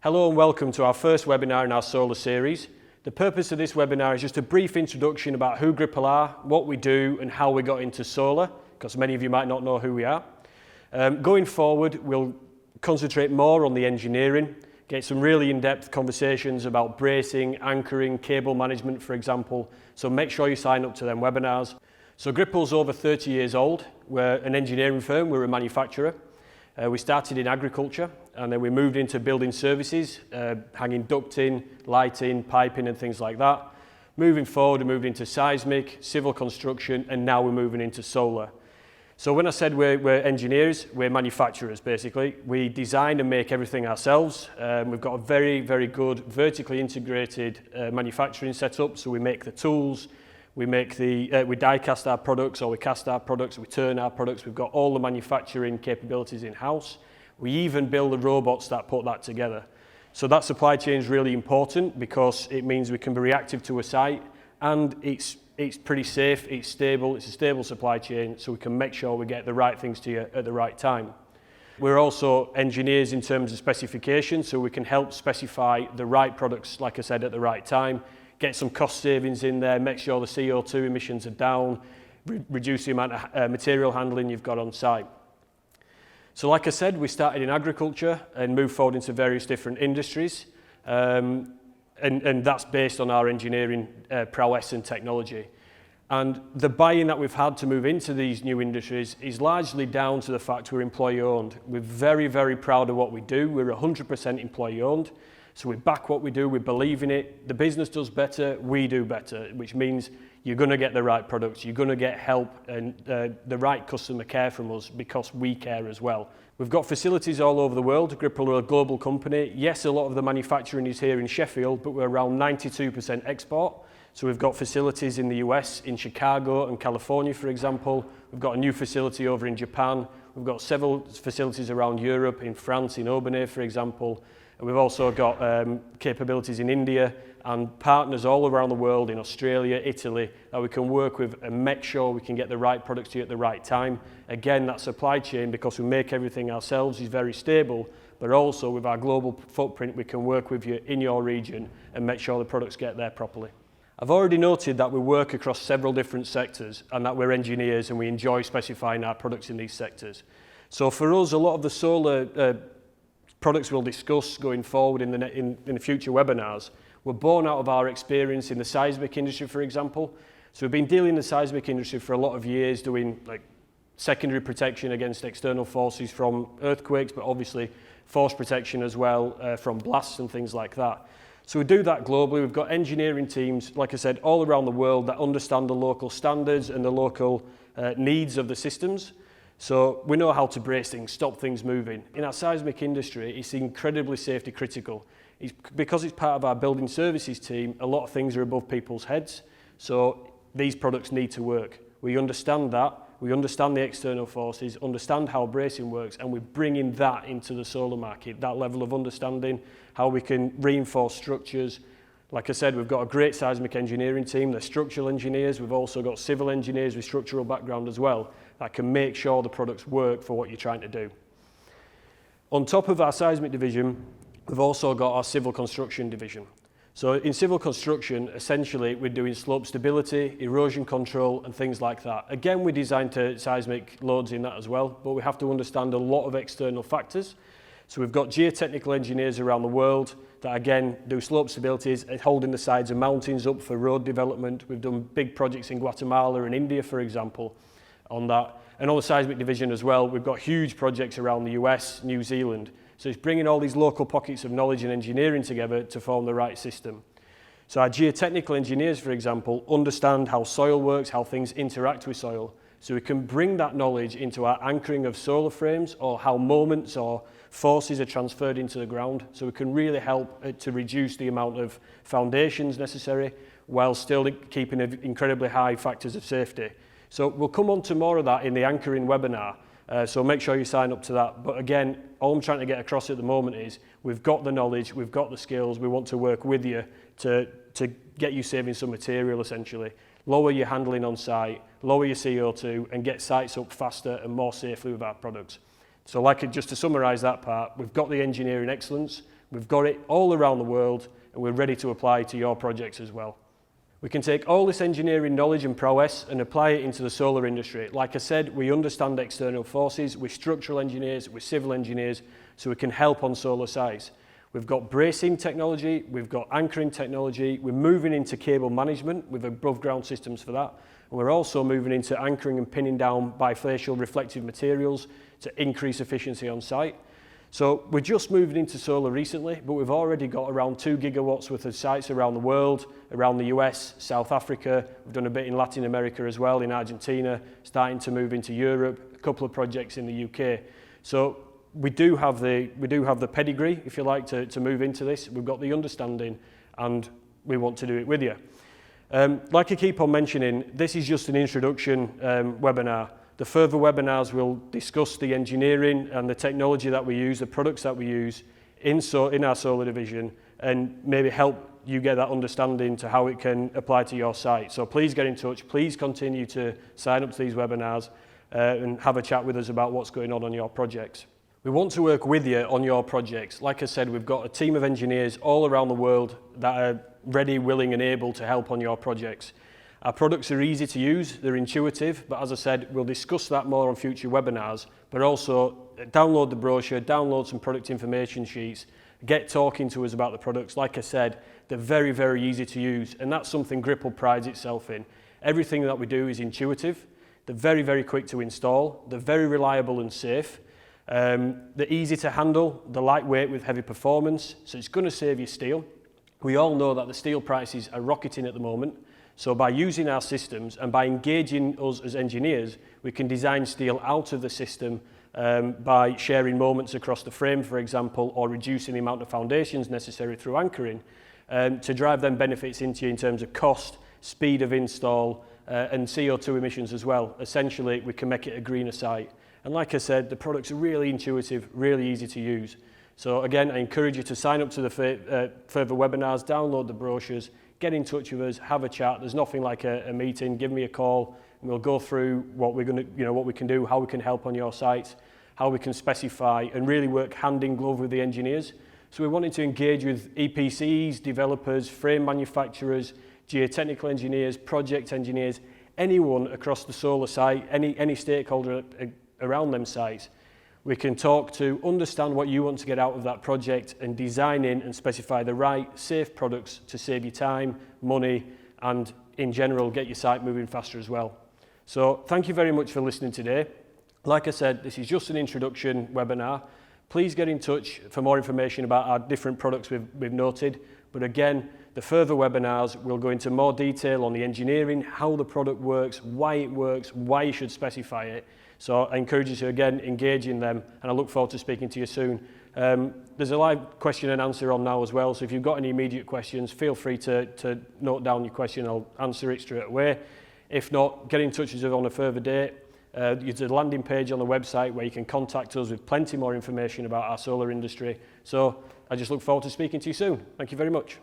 Hello and welcome to our first webinar in our solar series. The purpose of this webinar is just a brief introduction about who Gripple are, what we do and how we got into solar, because many of you might not know who we are. Going forward, we'll concentrate more on the engineering, get some really in-depth conversations about bracing, anchoring, cable management, for example. So make sure you sign up to them webinars. So Gripple's over 30 years old. We're an engineering firm, we're a manufacturer. We started in agriculture and then we moved into building services, hanging ducting, lighting, piping and things like that. Moving forward, we moved into seismic, civil construction, and now we're moving into solar. So when I said we're engineers, we're manufacturers basically. We design and make everything ourselves. We've got a very, very good vertically integrated manufacturing setup. So we make the tools, we die cast our products, or we cast our products, we turn our products. We've got all the manufacturing capabilities in-house. We even build the robots that put that together. So that supply chain is really important because it means we can be reactive to a site, and it's pretty safe, it's stable, it's a stable supply chain, so we can make sure we get the right things to you at the right time. We're also engineers in terms of specification, so we can help specify the right products, like I said, at the right time. Get some cost savings in there, make sure the CO2 emissions are down, reduce the amount of material handling you've got on site. So like I said, we started in agriculture and moved forward into various different industries. And that's based on our engineering prowess and technology. And the buy-in that we've had to move into these new industries is largely down to the fact we're employee-owned. We're very, very proud of what we do. We're 100% employee-owned. So we back what we do, we believe in it. The business does better, we do better, which means you're going to get the right products, you're going to get help and the right customer care from us because we care as well. We've got facilities all over the world. Gripple are a global company. Yes, a lot of the manufacturing is here in Sheffield, but we're around 92% export. So we've got facilities in the US, in Chicago and California, for example. We've got a new facility over in Japan. We've got several facilities around Europe, in France, in Aubagne, for example. And we've also got capabilities in India and partners all around the world, in Australia, Italy, that we can work with and make sure we can get the right products to you at the right time. Again, that supply chain, because we make everything ourselves, is very stable, but also with our global footprint, we can work with you in your region and make sure the products get there properly. I've already noted that we work across several different sectors and that we're engineers and we enjoy specifying our products in these sectors. So for us, a lot of the solar products we'll discuss going forward in the future webinars were born out of our experience in the seismic industry, for example. So we've been dealing in the seismic industry for a lot of years, doing like secondary protection against external forces from earthquakes, but obviously force protection as well from blasts and things like that. So we do that globally. We've got engineering teams, like I said, all around the world that understand the local standards and the local needs of the systems. So we know how to brace things, stop things moving. In our seismic industry, it's incredibly safety critical. Because it's part of our building services team, a lot of things are above people's heads. So these products need to work. We understand that. We understand the external forces, understand how bracing works, and we're bringing that into the solar market, that level of understanding, how we can reinforce structures. Like I said, we've got a great seismic engineering team. They're structural engineers. We've also got civil engineers with structural background as well that can make sure the products work for what you're trying to do. On top of our seismic division, we've also got our civil construction division. So in civil construction, essentially, we're doing slope stability, erosion control, and things like that. Again, we design to seismic loads in that as well, but we have to understand a lot of external factors. So we've got geotechnical engineers around the world that, again, do slope stabilities, holding the sides of mountains up for road development. We've done big projects in Guatemala and India, for example, on that. And on the seismic division as well, we've got huge projects around the US, New Zealand. So it's bringing all these local pockets of knowledge and engineering together to form the right system. So our geotechnical engineers, for example, understand how soil works, how things interact with soil. So we can bring that knowledge into our anchoring of solar frames, or how moments or forces are transferred into the ground. So we can really help to reduce the amount of foundations necessary while still keeping incredibly high factors of safety. So we'll come on to more of that in the anchoring webinar. So make sure you sign up to that. But again, all I'm trying to get across at the moment is we've got the knowledge, we've got the skills, we want to work with you to get you saving some material essentially. Lower your handling on site, lower your CO2 and get sites up faster and more safely with our products. So just to summarise that part, we've got the engineering excellence, We've got it all around the world and we're ready to apply to your projects as well. We can take all this engineering knowledge and prowess and apply it into the solar industry. Like I said, we understand external forces, we're structural engineers, we're civil engineers, so we can help on solar sites. We've got bracing technology, we've got anchoring technology, we're moving into cable management with above ground systems for that. And we're also moving into anchoring and pinning down bifacial reflective materials to increase efficiency on site. So we're just moving into solar recently, but we've already got around 2 gigawatts worth of sites around the world, around the US, South Africa. We've done a bit in Latin America as well, in Argentina, starting to move into Europe, a couple of projects in the UK. So we do have the pedigree, if you like, to move into this. We've got the understanding and we want to do it with you. Like I keep on mentioning, this is just an introduction webinar. The further webinars will discuss the engineering and the technology that we use, the products that we use in our solar division, and maybe help you get that understanding to how it can apply to your site. So please get in touch. Please continue to sign up to these webinars and have a chat with us about what's going on your projects. We want to work with you on your projects. Like I said, we've got a team of engineers all around the world that are ready, willing and able to help on your projects. Our products are easy to use, they're intuitive, but as I said, we'll discuss that more on future webinars, but also download the brochure, download some product information sheets, get talking to us about the products. Like I said, they're very, very easy to use, and that's something Gripple prides itself in. Everything that we do is intuitive, they're very, very quick to install, they're very reliable and safe, they're easy to handle, they're lightweight with heavy performance, so it's going to save you steel. We all know that the steel prices are rocketing at the moment. So by using our systems and by engaging us as engineers, we can design steel out of the system by sharing moments across the frame, for example, or reducing the amount of foundations necessary through anchoring to drive them benefits into you in terms of cost, speed of install, and CO2 emissions as well. Essentially, we can make it a greener site. And like I said, the products are really intuitive, really easy to use. So again, I encourage you to sign up to the further webinars, download the brochures, get in touch with us, have a chat. There's nothing like a meeting. Give me a call and we'll go through what we're going to, what we can do, how we can help on your site, how we can specify and really work hand in glove with the engineers. So we're wanting to engage with EPCs, developers, frame manufacturers, geotechnical engineers, project engineers, anyone across the solar site, any stakeholder around them sites. We can talk to understand what you want to get out of that project and design in and specify the right safe products to save you time, money, and in general get your site moving faster as well. So thank you very much for listening today. Like I said, this is just an introduction webinar. Please get in touch for more information about our different products we've noted. But again, the further webinars will go into more detail on the engineering, how the product works, why you should specify it. So I encourage you to, again, engage in them, and I look forward to speaking to you soon. There's a live question and answer on now as well, so if you've got any immediate questions, feel free to note down your question. I'll answer it straight away. If not, get in touch with us on a further date. There's a landing page on the website where you can contact us with plenty more information about our solar industry. So I just look forward to speaking to you soon. Thank you very much.